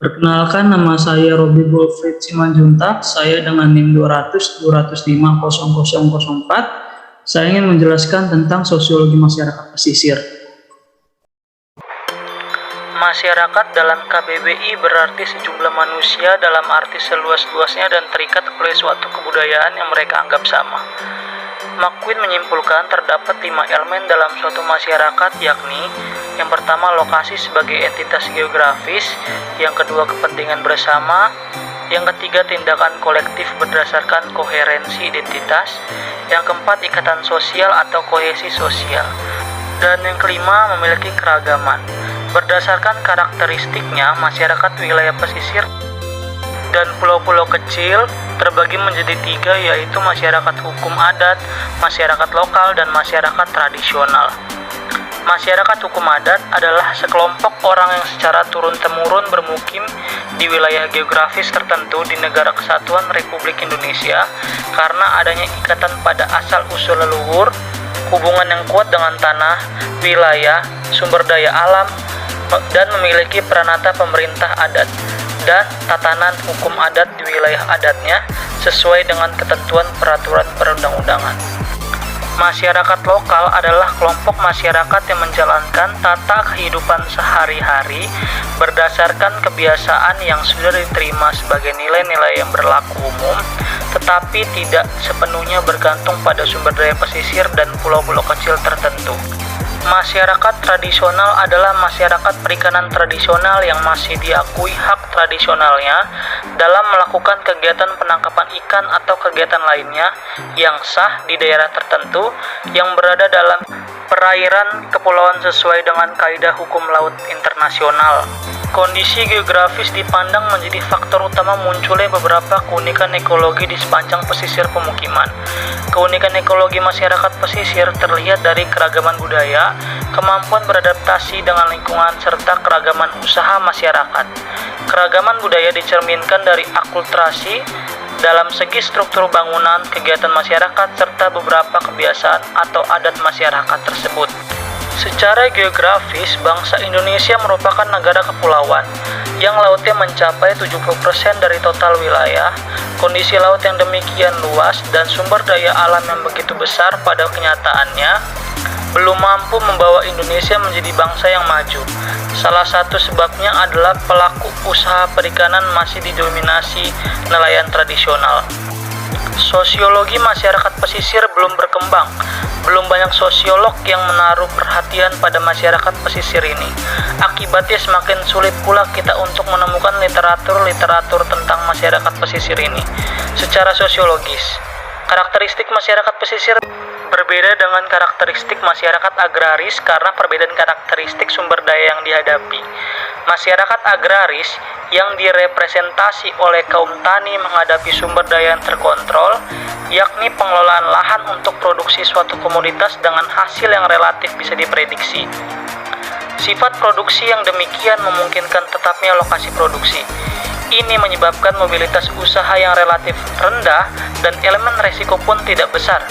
Perkenalkan, nama saya Robi Wilfried Simanjuntak. Saya dengan NIM 200-205-0004. Saya ingin menjelaskan tentang sosiologi masyarakat pesisir. Masyarakat dalam KBBI berarti sejumlah manusia dalam arti seluas-luasnya dan terikat oleh suatu kebudayaan yang mereka anggap sama. McQueen menyimpulkan terdapat 5 elemen dalam suatu masyarakat, yakni yang pertama lokasi sebagai entitas geografis, yang kedua kepentingan bersama, yang ketiga tindakan kolektif berdasarkan koherensi identitas, yang keempat ikatan sosial atau kohesi sosial, dan yang kelima memiliki keragaman. Berdasarkan karakteristiknya, masyarakat wilayah pesisir dan pulau-pulau kecil terbagi menjadi 3, yaitu masyarakat hukum adat, masyarakat lokal, dan masyarakat tradisional. Masyarakat hukum adat adalah sekelompok orang yang secara turun-temurun bermukim di wilayah geografis tertentu di Negara Kesatuan Republik Indonesia karena adanya ikatan pada asal-usul leluhur, hubungan yang kuat dengan tanah, wilayah, sumber daya alam, dan memiliki peranata pemerintah adat dan tatanan hukum adat di wilayah adatnya sesuai dengan ketentuan peraturan perundang-undangan. Masyarakat lokal adalah kelompok masyarakat yang menjalankan tata kehidupan sehari-hari berdasarkan kebiasaan yang sudah diterima sebagai nilai-nilai yang berlaku umum, tetapi tidak sepenuhnya bergantung pada sumber daya pesisir dan pulau-pulau kecil tertentu. Masyarakat tradisional adalah masyarakat perikanan tradisional yang masih diakui hak tradisionalnya dalam melakukan kegiatan penangkapan ikan atau kegiatan lainnya yang sah di daerah tertentu yang berada dalam perairan kepulauan sesuai dengan kaidah hukum laut internasional. Kondisi geografis dipandang menjadi faktor utama munculnya beberapa keunikan ekologi di sepanjang pesisir pemukiman. Keunikan ekologi masyarakat pesisir terlihat dari keragaman budaya, kemampuan beradaptasi dengan lingkungan, serta keragaman usaha masyarakat. Keragaman budaya dicerminkan dari akulturasi dalam segi struktur bangunan, kegiatan masyarakat, serta beberapa kebiasaan atau adat masyarakat tersebut. Secara geografis, bangsa Indonesia merupakan negara kepulauan yang lautnya mencapai 70% dari total wilayah. Kondisi laut yang demikian luas dan sumber daya alam yang begitu besar pada kenyataannya belum mampu membawa Indonesia menjadi bangsa yang maju. Salah satu sebabnya adalah pelaku usaha perikanan masih didominasi nelayan tradisional. Sosiologi masyarakat pesisir belum berkembang. Belum banyak sosiolog yang menaruh perhatian pada masyarakat pesisir ini. Akibatnya semakin sulit pula kita untuk menemukan literatur tentang masyarakat pesisir ini. Secara sosiologis, karakteristik masyarakat pesisir berbeda dengan karakteristik masyarakat agraris karena perbedaan karakteristik sumber daya yang dihadapi. Masyarakat agraris yang direpresentasi oleh kaum tani menghadapi sumber daya yang terkontrol, yakni pengelolaan lahan untuk produksi suatu komoditas dengan hasil yang relatif bisa diprediksi. Sifat produksi yang demikian memungkinkan tetapnya lokasi produksi. Ini menyebabkan mobilitas usaha yang relatif rendah dan elemen resiko pun tidak besar.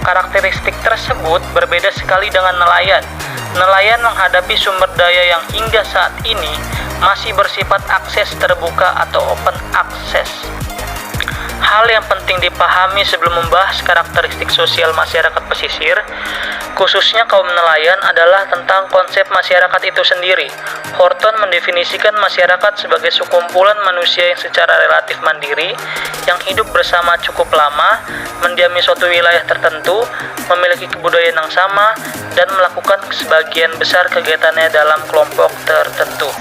Karakteristik tersebut berbeda sekali dengan nelayan. Nelayan menghadapi sumber daya yang hingga saat ini masih bersifat akses terbuka atau open access. Hal yang penting dipahami sebelum membahas karakteristik sosial masyarakat pesisir, khususnya kaum nelayan, adalah tentang konsep masyarakat itu sendiri. Horton mendefinisikan masyarakat sebagai sekumpulan manusia yang secara relatif mandiri, yang hidup bersama cukup lama, mendiami suatu wilayah tertentu, memiliki kebudayaan yang sama, dan melakukan sebagian besar kegiatannya dalam kelompok tertentu.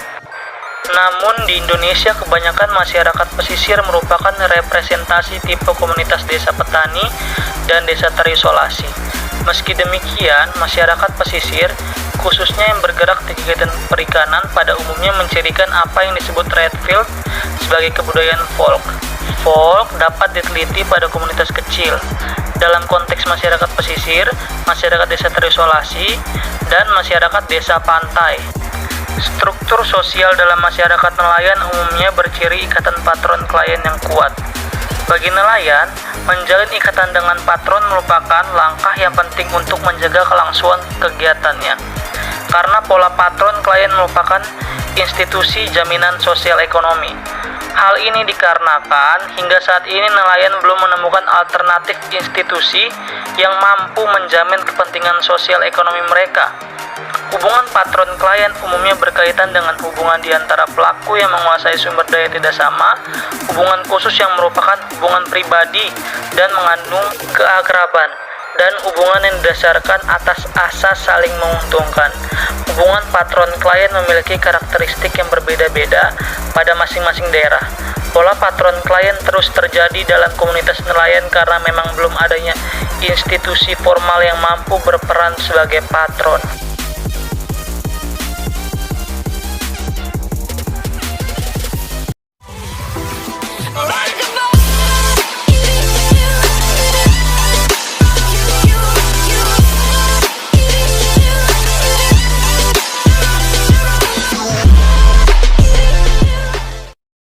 Namun di Indonesia kebanyakan masyarakat pesisir merupakan representasi tipe komunitas desa petani dan desa terisolasi. Meski demikian, masyarakat pesisir, khususnya yang bergerak di kegiatan perikanan, pada umumnya mencirikan apa yang disebut Redfield sebagai kebudayaan folk. Folk dapat diteliti pada komunitas kecil. Dalam konteks masyarakat pesisir, masyarakat desa terisolasi, dan masyarakat desa pantai. Struktur sosial dalam masyarakat nelayan umumnya berciri ikatan patron klien yang kuat. Bagi nelayan, menjalin ikatan dengan patron merupakan langkah yang penting untuk menjaga kelangsungan kegiatannya. karena pola patron klien merupakan institusi jaminan sosial ekonomi. Hal ini dikarenakan hingga saat ini nelayan belum menemukan alternatif institusi yang mampu menjamin kepentingan sosial ekonomi mereka. Hubungan patron klien umumnya berkaitan dengan hubungan di antara pelaku yang menguasai sumber daya tidak sama, hubungan khusus yang merupakan hubungan pribadi dan mengandung keakraban, dan hubungan yang didasarkan atas asas saling menguntungkan. Hubungan patron klien memiliki karakteristik yang berbeda-beda pada masing-masing daerah. Pola patron klien terus terjadi dalam komunitas nelayan karena memang belum adanya institusi formal yang mampu berperan sebagai patron.